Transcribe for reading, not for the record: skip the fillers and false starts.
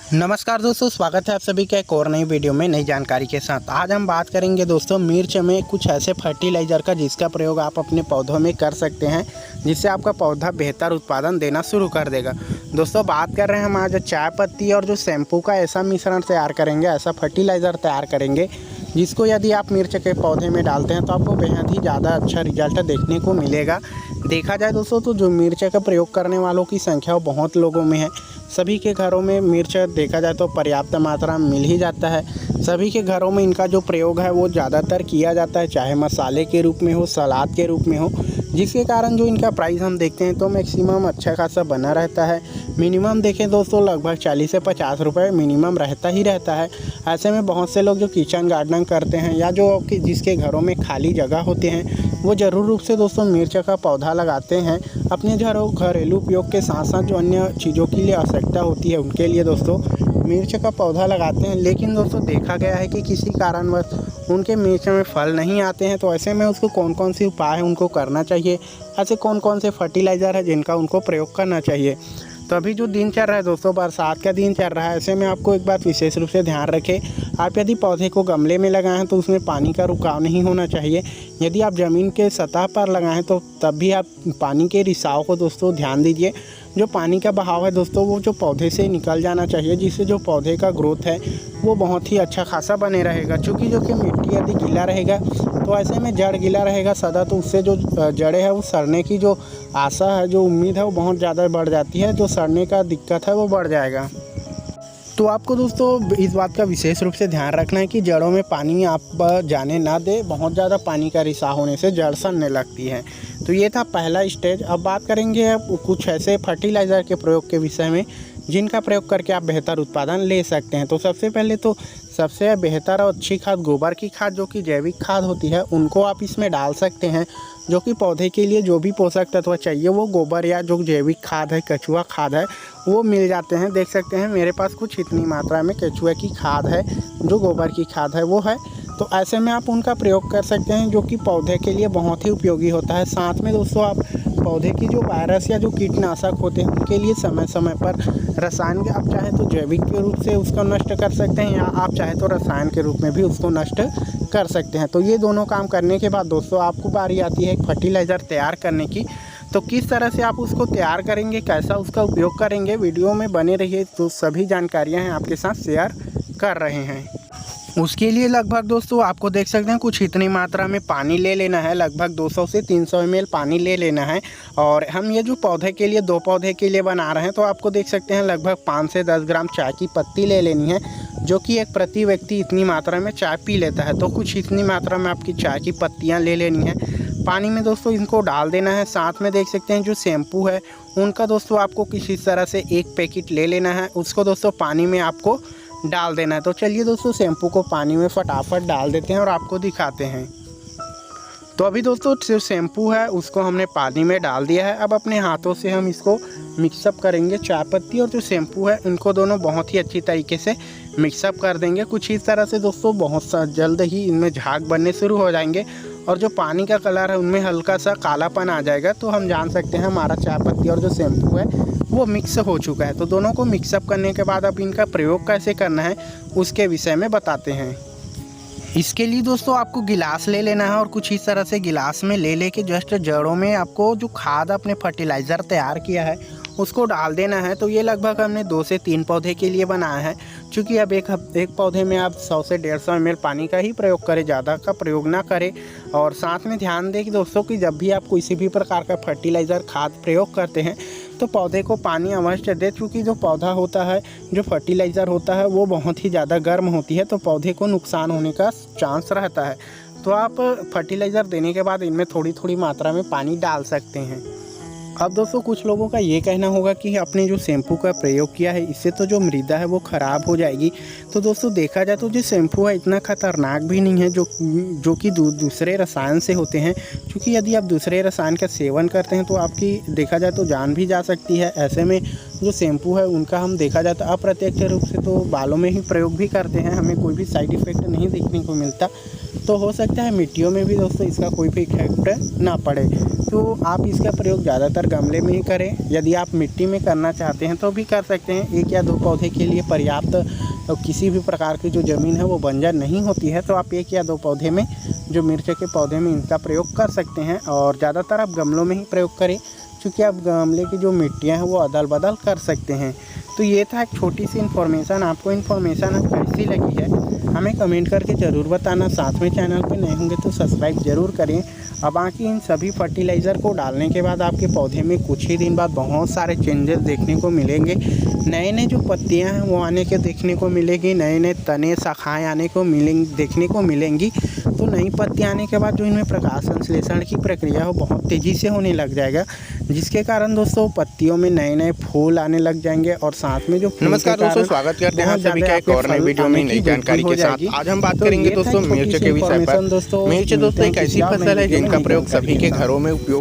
नमस्कार दोस्तों, स्वागत है आप सभी का एक और नई वीडियो में नई जानकारी के साथ। आज हम बात करेंगे दोस्तों मिर्च में कुछ ऐसे फर्टिलाइज़र का जिसका प्रयोग आप अपने पौधों में कर सकते हैं, जिससे आपका पौधा बेहतर उत्पादन देना शुरू कर देगा। दोस्तों बात कर रहे हैं हम आज चाय पत्ती और जो शैम्पू का ऐसा मिश्रण तैयार करेंगे, ऐसा फर्टिलाइज़र तैयार करेंगे जिसको यदि आप मिर्च के पौधे में डालते हैं तो आपको बेहद ही ज़्यादा अच्छा रिजल्ट देखने को मिलेगा। देखा जाए दोस्तों तो जो मिर्च का प्रयोग करने वालों की संख्या बहुत लोगों में है। सभी के घरों में मिर्च देखा जाए तो पर्याप्त मात्रा में मिल ही जाता है। सभी के घरों में इनका जो प्रयोग है वो ज़्यादातर किया जाता है, चाहे मसाले के रूप में हो, सलाद के रूप में हो, जिसके कारण जो इनका प्राइस हम देखते हैं तो मैक्सिमम अच्छा खासा बना रहता है। मिनिमम देखें दोस्तों लगभग 40 से 50 रुपये मिनिमम रहता ही रहता है। ऐसे में बहुत से लोग जो किचन गार्डनिंग करते हैं या जो जिसके घरों में खाली जगह होते हैं वो ज़रूर रूप से दोस्तों मिर्च का पौधा लगाते हैं। अपने घरेलू उपयोग के साथ साथ जो अन्य चीज़ों के लिए आवश्यकता होती है उनके लिए दोस्तों मिर्च का पौधा लगाते हैं। लेकिन दोस्तों देखा गया है कि किसी कारणवश उनके मिर्च में फल नहीं आते हैं, तो ऐसे में उसको कौन कौन से उपाय है उनको करना चाहिए, ऐसे कौन कौन से फर्टिलाइज़र है जिनका उनको प्रयोग करना चाहिए। तो अभी जो दिन चल रहा है दोस्तों, बरसात का दिन चल रहा है, ऐसे में आपको एक बात विशेष रूप से ध्यान रखें। आप यदि पौधे को गमले में लगाएं तो उसमें पानी का रुकाव नहीं होना चाहिए। यदि आप ज़मीन के सतह पर लगाएं तो तब भी आप पानी के रिसाव को दोस्तों ध्यान दीजिए। जो पानी का बहाव है दोस्तों वो जो पौधे से निकल जाना चाहिए, जिससे जो पौधे का ग्रोथ है वो बहुत ही अच्छा खासा बने रहेगा। क्योंकि जो कि मिट्टी यदि गीला रहेगा तो ऐसे में जड़ गीला रहेगा सदा, तो उससे जो जड़ें है वो सड़ने की जो आशा है, जो उम्मीद है वो बहुत ज़्यादा बढ़ जाती है। जो सड़ने का दिक्कत है वो बढ़ जाएगा। तो आपको दोस्तों इस बात का विशेष रूप से ध्यान रखना है कि जड़ों में पानी आप जाने ना दे। बहुत ज़्यादा पानी का रिसाव होने से जड़ सड़ने लगती है। तो ये था पहला स्टेज। अब बात करेंगे कुछ ऐसे फर्टिलाइज़र के प्रयोग के विषय में जिनका प्रयोग करके आप बेहतर उत्पादन ले सकते हैं। तो सबसे पहले तो सबसे बेहतर और अच्छी खाद गोबर की खाद, जो कि जैविक खाद होती है, उनको आप इसमें डाल सकते हैं। जो कि पौधे के लिए जो भी पोषक तत्व चाहिए वो गोबर या जो जैविक खाद है, केचुआ खाद है, वो मिल जाते हैं। देख सकते हैं मेरे पास कुछ इतनी मात्रा में केचुआ की खाद है, जो गोबर की खाद है वो है। तो ऐसे में आप उनका प्रयोग कर सकते हैं, जो कि पौधे के लिए बहुत ही उपयोगी होता है। साथ में दोस्तों आप पौधे की जो वायरस या जो कीटनाशक होते हैं उनके लिए समय समय पर रसायन के आप चाहे तो जैविक के रूप से उसको नष्ट कर सकते हैं, या आप चाहे तो रसायन के रूप में भी उसको नष्ट कर सकते हैं। तो ये दोनों काम करने के बाद दोस्तों आपको बारी आती है एक फर्टिलाइज़र तैयार करने की। तो किस तरह से आप उसको तैयार करेंगे, कैसा उसका उपयोग करेंगे, वीडियो में बने रहिए। तो सभी जानकारियाँ हैं आपके साथ शेयर कर रहे हैं। उसके लिए लगभग दोस्तों आपको देख सकते हैं कुछ इतनी मात्रा में पानी ले लेना है, लगभग 200 से 300 ml पानी ले लेना है। और हम ये जो पौधे के लिए 2 पौधे के लिए बना रहे हैं, तो आपको देख सकते हैं लगभग 5 से 10 ग्राम चाय की पत्ती ले लेनी है, जो कि एक प्रति व्यक्ति इतनी मात्रा में चाय पी लेता है। तो कुछ इतनी मात्रा में आपकी चाय की पत्तियाँ ले लेनी है, पानी में दोस्तों इनको डाल देना है। साथ में देख सकते हैं जो शैम्पू है उनका दोस्तों आपको किसी तरह से एक पैकेट ले लेना है, उसको दोस्तों पानी में आपको डाल देना है। तो चलिए दोस्तों शैम्पू को पानी में फटाफट डाल देते हैं और आपको दिखाते हैं। तो अभी दोस्तों जो शैम्पू है उसको हमने पानी में डाल दिया है। अब अपने हाथों से हम इसको मिक्सअप करेंगे। चाय पत्ती और जो शैम्पू है इनको दोनों बहुत ही अच्छी तरीके से मिक्सअप कर देंगे। कुछ इस तरह से दोस्तों बहुत जल्द ही इनमें झाग बनने शुरू हो जाएंगे और जो पानी का कलर है उनमें हल्का सा कालापन आ जाएगा। तो हम जान सकते हैं हमारा चाय पत्ती और जो शैम्पू है वो मिक्स हो चुका है। तो दोनों को मिक्सअप करने के बाद अब इनका प्रयोग कैसे करना है उसके विषय में बताते हैं। इसके लिए दोस्तों आपको गिलास ले लेना है और कुछ इस तरह से गिलास में ले लेके जस्ट जड़ों में आपको जो खाद अपने फर्टिलाइज़र तैयार किया है उसको डाल देना है। तो ये लगभग हमने 2 से 3 पौधे के लिए बनाया है। क्योंकि अब एक पौधे में आप 100 से 150 ml पानी का ही प्रयोग करें, ज़्यादा का प्रयोग ना करें। और साथ में ध्यान दें कि दोस्तों कि जब भी आप किसी भी प्रकार का फर्टिलाइज़र खाद प्रयोग करते हैं तो पौधे को पानी अवश्य दें। क्योंकि जो पौधा होता है, जो फर्टिलाइज़र होता है वो बहुत ही ज़्यादा गर्म होती है, तो पौधे को नुकसान होने का चांस रहता है। तो आप फर्टिलाइज़र देने के बाद इनमें थोड़ी थोड़ी मात्रा में पानी डाल सकते हैं। अब दोस्तों कुछ लोगों का ये कहना होगा कि आपने जो शैम्पू का प्रयोग किया है इससे तो जो मृदा है वो ख़राब हो जाएगी। तो दोस्तों देखा जाए तो जो शैम्पू है इतना ख़तरनाक भी नहीं है जो कि दूसरे रसायन से होते हैं। क्योंकि यदि आप दूसरे रसायन का सेवन करते हैं तो आपकी देखा जाए तो जान भी जा सकती है। ऐसे में जो शैम्पू है उनका हम देखा जाए तो अप्रत्यक्ष रूप से तो बालों में ही प्रयोग भी करते हैं, हमें कोई भी साइड इफ़ेक्ट नहीं देखने को मिलता। तो हो सकता है मिट्टियों में भी दोस्तों इसका कोई भी इफेक्ट ना पड़े। तो आप इसका प्रयोग ज़्यादातर गमले में ही करें। यदि आप मिट्टी में करना चाहते हैं तो भी कर सकते हैं। 1 या 2 पौधे के लिए पर्याप्त, किसी भी प्रकार की जो ज़मीन है वो बंजर नहीं होती है, तो आप 1 या 2 पौधे में, जो मिर्च के पौधे में, इनका प्रयोग कर सकते हैं। और ज़्यादातर आप गमलों में ही प्रयोग करें, क्योंकि आप गमले की जो मिट्टियाँ हैं वो अदल बदल कर सकते हैं। तो ये था एक छोटी सी इन्फॉर्मेशन। आपको इन्फॉर्मेशन कैसी लगी है हमें कमेंट करके ज़रूर बताना। साथ में चैनल पे नए होंगे तो सब्सक्राइब ज़रूर करें। अब बाकी इन सभी फर्टिलाइज़र को डालने के बाद आपके पौधे में कुछ ही दिन बाद बहुत सारे चेंजेस देखने को मिलेंगे। नए नए जो पत्तियां हैं वो आने के देखने को मिलेगी, नए नए तने शाखाएँ आने को देखने को मिलेंगी। तो नई पत्तियां आने के बाद जो इनमें प्रकाश संश्लेषण की प्रक्रिया है वो बहुत तेज़ी से होने लग जाएगा, जिसके कारण दोस्तों पत्तियों में नए नए फूल आने लग जाएंगे। और साथ में जो नमस्कार दोस्तों, स्वागत करते हैं सभी का एक और नई वीडियो में नई जानकारी के साथ। आज हम बात करेंगे दोस्तों मिर्च के विषय पर। मिर्च दोस्तों एक ऐसी फसल है जिनका प्रयोग सभी के घरों में उपयोग